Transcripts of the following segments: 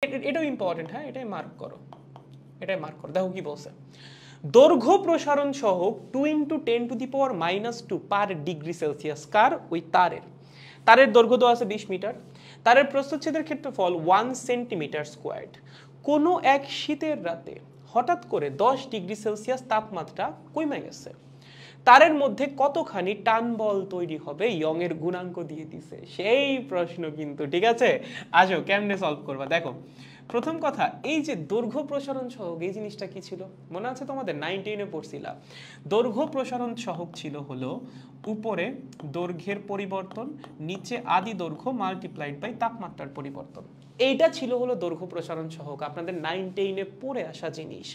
এটাও ইম্পর্টেন্ট, হ্যাঁ এটাই মার্ক করো, দেখো কি বলছে। দৈর্ঘ্য প্রসারণ সহগ 2 × 10⁻⁻2 পার ডিগ্রি সেলসিয়াস কার? ওই তারের দৈর্ঘ্য তো আছে 20 মিটার, তারের প্রস্থচ্ছেদের ক্ষেত্রফল 1 সেন্টিমিটার স্কোয়ার্ড। কোনো এক শীতের রাতে হঠাৎ করে 10 ডিগ্রি সেলসিয়াস তাপমাত্রা কমে গেছে, তারের মধ্যে কতখানি টান বল তৈরি হবে? ইয়ং এর গুণাঙ্ক দিয়ে দিছে, সেই প্রশ্ন কিন্তু, ঠিক আছে। আসো কেমনে সলভ করবা, দেখো প্রথম কথা, এই যে দৈর্ঘ্য প্রসারণ সহগ এই জিনিসটা কি ছিল মনে আছে তোমাদের? 9-10 পড়ছিলা। দৈর্ঘ্য প্রসারণ সহগ ছিল হলো উপরে দৈর্ঘ্যের পরিবর্তন, নিচে আদি দৈর্ঘ্য মাল্টিপ্লাইড বাই তাপমাত্রার পরিবর্তন। এইটা ছিল হলো দৈর্ঘ্য প্রসারণ সহগ, আপনাদের 9-10 পড়ে আসা জিনিস।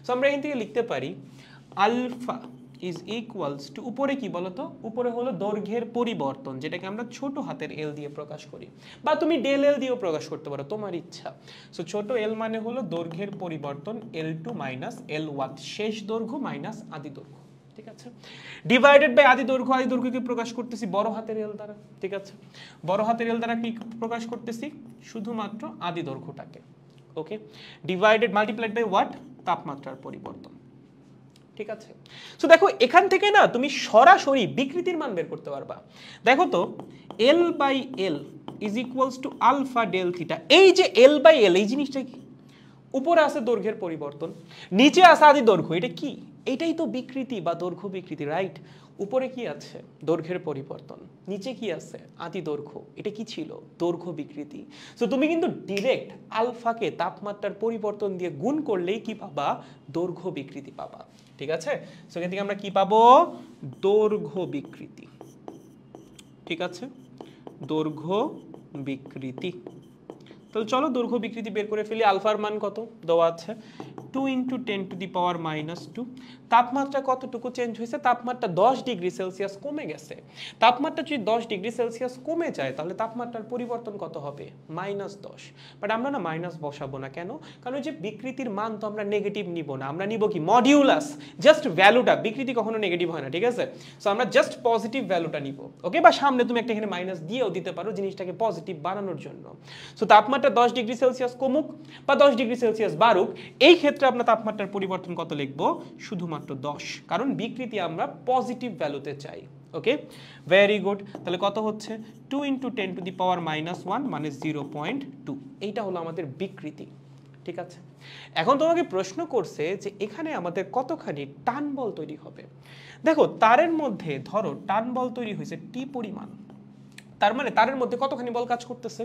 সো আমরা এখান থেকে লিখতে পারি আলফা is equals to, উপরে কি বলতো? উপরে হলো দৈর্ঘ্যের পরিবর্তন, যেটাকে আমরা ছোট হাতের এল দিয়ে প্রকাশ করি, বা তুমি ডেল এল দিয়েও প্রকাশ করতে পারো, তোমার ইচ্ছা। সো ছোট এল মানে হলো দৈর্ঘ্যের পরিবর্তন L2 মাইনাস L1, শেষ দৈর্ঘ্য মাইনাস আদি দৈর্ঘ্য, ঠিক আছে। ডিভাইডেড বাই আদি দৈর্ঘ্যকে প্রকাশ করতেছি বড় হাতের এল দ্বারা, ঠিক আছে। বড় হাতের এল দ্বারা কি প্রকাশ করতেছি? শুধুমাত্র আদি দৈর্ঘ্যটাকে, okay. Divided multiplied by what? তাপমাত্রার পরিবর্তন, ঠিক আছে। সো দেখো এখান থেকে না তুমি সরাসরি বিকৃতির মান বের করতে পারবা। দেখো তো L by L is equals to alpha del theta. এই যে L বাই L এই জিনিসটা কি? উপরে আছে দৈর্ঘ্যের পরিবর্তন, নিচে আছে আদি দৈর্ঘ্য, এটা কি? এটাই তো বিকৃতি বা দৈর্ঘ্য বিকৃতি, রাইট? উপরে কি আছে? দৈর্ঘ্যের পরিবর্তন, নিচে কি আছে? আদি দৈর্ঘ্য, এটা কি ছিল? দৈর্ঘ্য বিকৃতি। সো তুমি কিন্তু ডিরেক্ট আলফাকে তাপমাত্রার পরিবর্তন দিয়ে গুণ করলেই কি পাবা? দৈর্ঘ্য বিকৃতি পাবা, ঠিক আছে। সো এখান থেকে আমরা কি পাবো? দৈর্ঘ্য বিকৃতি, ঠিক আছে, দৈর্ঘ্য বিকৃতি। তাহলে চলো দৈর্ঘ্য বিকৃতি বের করে ফেলি। আলফার মান কত দেওয়া আছে? 2 × 10⁻²। তাপমাত্রা কতটুকু চেঞ্জ হয়েছে? তাপমাত্রা 10 ডিগ্রি সেলসিয়াস কমে গেছে। তাপমাত্রা যদি 10 ডিগ্রি সেলসিয়াস কমে যায় তাহলে তাপমাত্রার পরিবর্তন কত হবে? -10। বাট আমরা না মাইনাস বসাবো না, কেন? কারণ যে বিকৃতির মান তো আমরা নেগেটিভ নিব না, আমরা নিব কি? মডিউলাস, জাস্ট ভ্যালুটা। বিকৃতি কখনো নেগেটিভ হয় না, ঠিক আছে। সো আমরা জাস্ট পজিটিভ ভ্যালুটা নিব, ওকে। বা সামনে তুমি একটা এখানে মাইনাস দিয়েও দিতে পারো জিনিসটাকে পজিটিভ বানানোর জন্য। সো তাপমাত্রা 10 ডিগ্রি সেলসিয়াস কমুক বা 10 ডিগ্রি সেলসিয়াস বাড়ুক, এই ক্ষেত্রে আমরা তাপমাত্রার পরিবর্তন কত লিখব? শুধুমাত্র 10, কারণ বিকৃতি আমরা পজিটিভ ভ্যালুতে চাই, ওকে। Very good. তাহলে কত হচ্ছে? 2 × 10⁻⁻1 মানে 0.2। এইটা হলো আমাদের বিকৃতি, ঠিক আছে। এখন তোমাকে প্রশ্ন করছে যে এখানে আমাদের কতখানি টান বল তৈরি হবে। দেখো তারের মধ্যে ধরো টান বল তৈরি হয়েছে টি পরিমাণ, তার মানে তারের মধ্যে কতখানি বল কাজ করতেছে?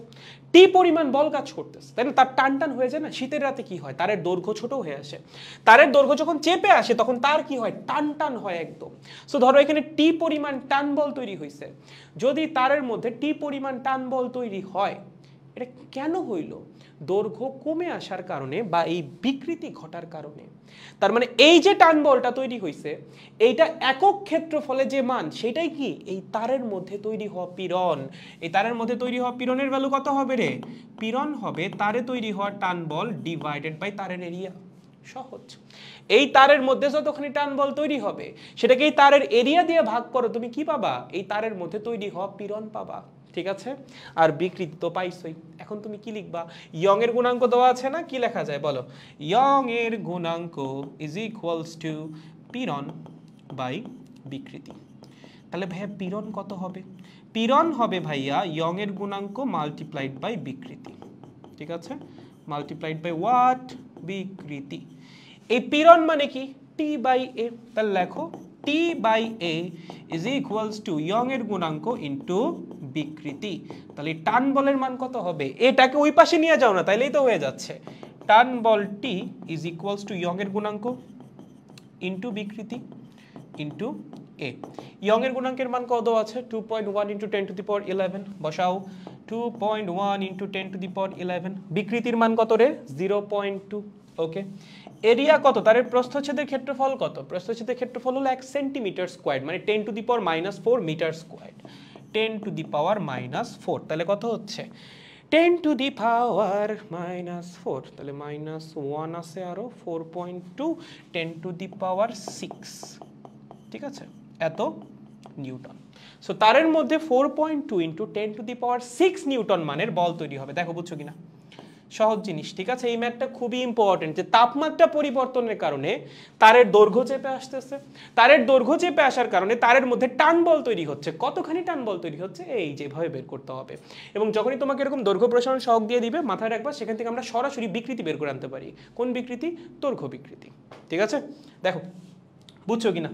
টি পরিমাণ বল কাজ করতেছে, তাই না? তার টান টান হয়ে যায় না? শীতের রাতে কি হয়? তারের দৈর্ঘ্য ছোট হয়ে আসে, তারের দৈর্ঘ্য যখন চেপে আসে তখন তার কি হয়? টান টান হয় একদম। সো ধরো এখানে টি পরিমাণ টান বল তৈরি হয়েছে। যদি তারের মধ্যে টি পরিমাণ টান বল তৈরি হয়, এটা কেন হইল? দৈর্ঘ্য কমে আসার কারণে বা এই বিকৃতি ঘটার কারণে। তার মানে এই যে টান বলটা তৈরি হয়েছে, এইটা একক ক্ষেত্রফলে যে মান, সেটাই কি? এই তারের মধ্যে তৈরি হওয়া পীড়ন। এই তারের মধ্যে তৈরি হওয়া পীড়নের ভ্যালু কত হবে রে? পীড়ন হবে তারে তৈরি হওয়া টান বল ডিভাইডেড বাই তারের এরিয়া। সহজ। এই তারের মধ্যে যতখানি টান বল তৈরি হবে সেটাকে এই তারের এরিয়া দিয়ে ভাগ করো, তুমি কি পাবা? এই তারের মধ্যে তৈরি হওয়া পীড়ন পাবা, ঠিক আছে। আর বিকৃতি তো পাইছই। এখন তুমি কি লিখবা? ইয়ং এর গুণাঙ্ক দেওয়া আছে না, কি লেখা যায় বলো? ইয়ং এর গুণাঙ্ক ইজ ইকুয়ালস টু পীড়ন বাই বিকৃতি। তাহলে ভাইয়া পীড়ন কত হবে? পীড়ন হবে ভাইয়া ইয়ং এর গুণাঙ্ক মাল্টিপ্লাইড বাই বিকৃতি, ঠিক আছে। Multiplied by what? বিকৃতি। এই পীড়ন মানে কি? T by A. তাহলে লেখো T by A is equals to Young এর গুণাঙ্ক ইন্টু বিকৃতি। তাহলে টান বলের মান কত হবে? এটাকে ওই পাশে নিয়ে যাও না, তাইলেই তো হয়ে যাচ্ছে। টান বল টি ইজ ইকুয়ালস টু ইয়ং এর গুণাঙ্ক ইন্টু বিকৃতি ইন্টু এ। ইয়ং এর গুণাঙ্কের মান কত আছে? 2.1 × 10⁻11। বসাও 2.1 × 10⁻11। বিকৃতির মান কত রে? 0.2, ওকে। এরিয়া কত? তারের প্রস্থচ্ছেদের ক্ষেত্রফল কত? প্রস্থচ্ছেদের ক্ষেত্রফল হলো 1 সেন্টিমিটার স্কয়ার, মানে 10⁻⁻4 মিটার স্কয়ার। 10⁻⁻4, তাহলে কত হচ্ছে? 10⁻⁻4, তাহলে -1 আছে আরো 4.2, 10⁻6, ঠিক আছে, এত নিউটন। সো তারের মধ্যে 4.2 × 10⁻6 নিউটন মানের বল তৈরি হবে। দেখো বুঝছো কিনা? সহজ জিনিস, ঠিক আছে? এই ম্যাথটা খুবই ইম্পর্টেন্ট, যে তাপমাত্রা পরিবর্তনের কারণে তারের দৈর্ঘ্য চেপে আসতেছে, তারের দৈর্ঘ্য চেপে আসার কারণে তারের মধ্যে টান বল তৈরি হচ্ছে। কতখানি টান বল তৈরি হচ্ছে, এই যেভাবে বের করতে হবে। এবং যখনই তোমাকে এরকম দৈর্ঘ্য প্রসারণ সহগ দিয়ে দিবে, মাথায় রাখবা সেখান থেকে আমরা সরাসরি বিকৃতি বের করে আনতে পারি। কোন বিকৃতি? দৈর্ঘ্য বিকৃতি। ঠিক আছে, দেখো বুঝছো কিনা?